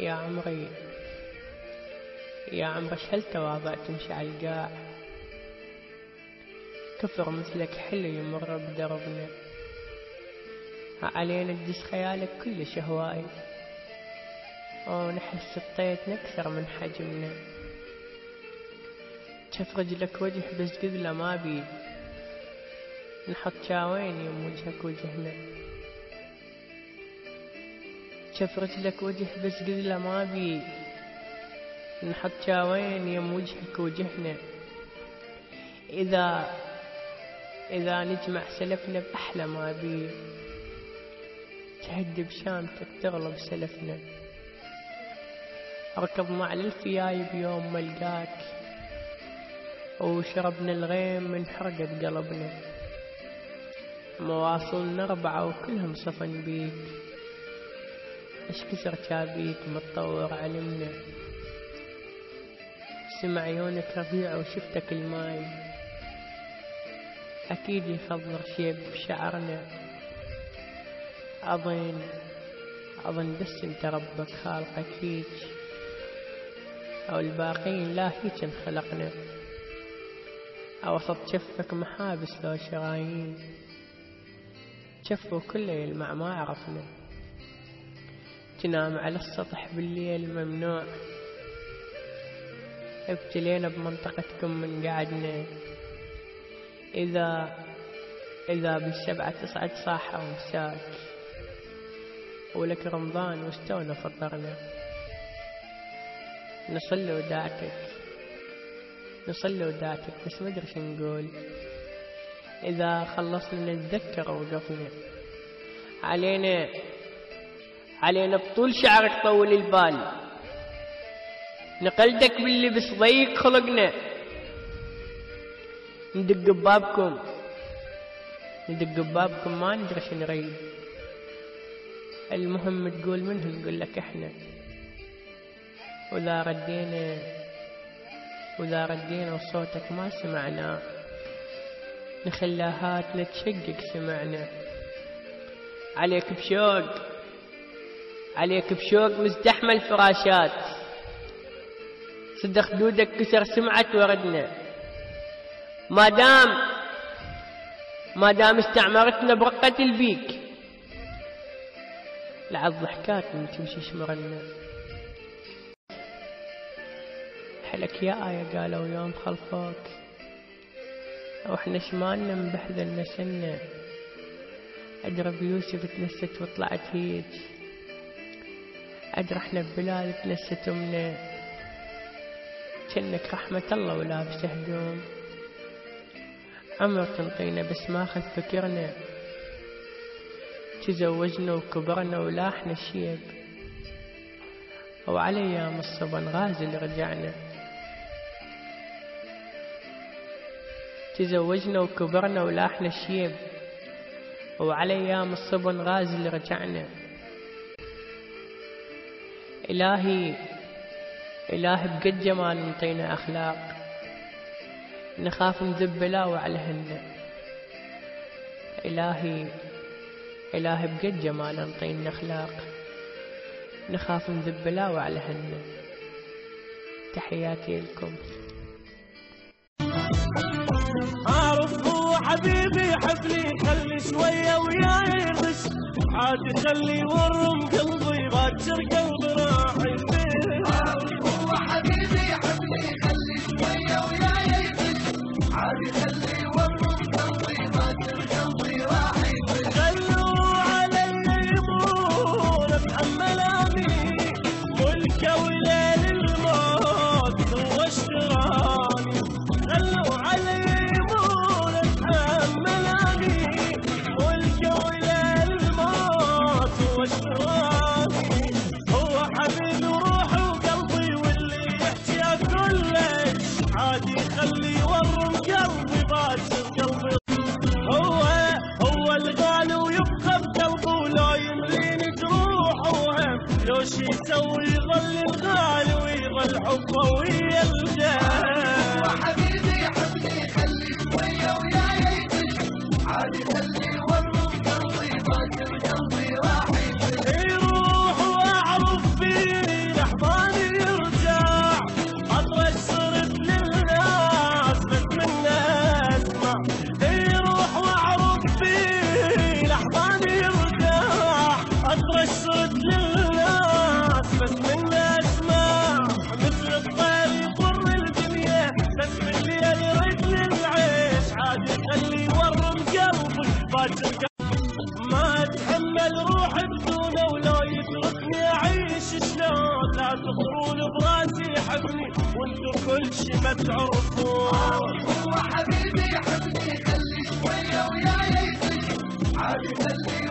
يا عمري يا عمري شهل تواضع تمشي على القاع، كفر مثلك حلو يمر بدربنا، علينا تدس خيالك كلش هواي، ونحس بطيتنا أكثر من حجمنا، شف رجلك وجه بس قذلة ما بيد، نحط شاوين يم وجهك وجهنا، شف رجلك وجه بس قذلة ما بيد، نحط شاوين يم وجهك وجهنا، إذا نجمع سلفنا بأحلى ما بيه، تهد بشامتك تغلب سلفنا، أركض مع الفياي بيوم ملقاك، وشربنا الغيم من حرقة قلبنا، مواصلنا 4 وكلهم صفن بيك، اش كسر جابيك متطور علمنا، سمع عيونك ربيع وشفتك الماي، أكيد يخضر شيب بشعرنا، أظن بس انت ربك خالقك هيج، أو الباقين لا هيج انخلقنا، أوسط شفك محابس لو شرايين، شفه كله يلمع ما عرفنا، تنام على السطح بالليل ممنوع، ابتلينا بمنطقتكم من قعدنا، إذا بالسبعة تصعد صاحة ومساك، ولك رمضان واستونا فطرنا، نصلي ودعتك بس ما ادري شو نقول، إذا خلصنا نتذكر وقفنا، علينا بطول شعرك طول البال، نقلدك باللبس ضيق خلقنا، ندق ببابكم ما ندري شو نريد، المهم تقول منه نقول لك احنا، وإذا ردينا وصوتك ما سمعنا، نخلاهاتنا تشقق سمعنا، عليك بشوق مزدحمة الفراشات، صدق خدودك كسر سمعة وردنا، ما دام استعمرتنا برقة البيك، لعل ضحكات من تمشي شمرنا، حلك يا آية قالوا يوم خلفوك، واحنا شمالنا من بحذا نسنا، أدرى بيوسف تنست وطلعت هيج، أدرى احنا ببلاد تنست أمنا، كأنك رحمة الله ولابس هدوم، عمر تنطينا بس ما خذ فكرنا، تزوجنا وكبرنا ولاحنا الشيب، وعلى أيام الصبن غازل رجعنا، تزوجنا وكبرنا ولاحنا الشيب، وعلى أيام الصبن غازل رجعنا، إلهي بقد جمال انطينا أخلاق، نخاف نذب بلاوة عليهن، إلهي بقد جمال انطينا أخلاق، نخاف نذب بلاوة عليهن، تحياتي لكم. عارف هو حبيبي حبلي خلي شوية وياي يغش، عاد خلي ورم قلبي باكر قلبي راح يفيد. عارف هو حبيبي حبلي خلي شوية وياي يغش، عاد خلي ورم قلبي باكر قلبي راح يفيد. خلوا علي يمون اتحمل امي، ملكه وليل الموت هو اشتراني. خلوا علي يمون اتحمل امي، ملكه وليل الموت هو اشتراني. هو حبيبي وروحي وقلبي واللي يحكي كلش، عادي خلي يورم قلبي باكر قلبي. هو الغالي ويبقى بقلبه، ولو يمليني جروح وهم، لو شي يسوي يظل الغالي ويظل حبه ويا الجاه. هو حبيبي حبلي خلي شوية وياي يغش، عاد خلي ورم قلبي باكر قلبي راح يفيد. يروح واعرف فيني باكر ما اتحمل روحي بدونه ولو يتركني اعيش شلون لا تخرون براسي حبني وانتو كل شي ما تعرفون هو حبيبي يحبني خلي شويه وياي يفش عادي خلي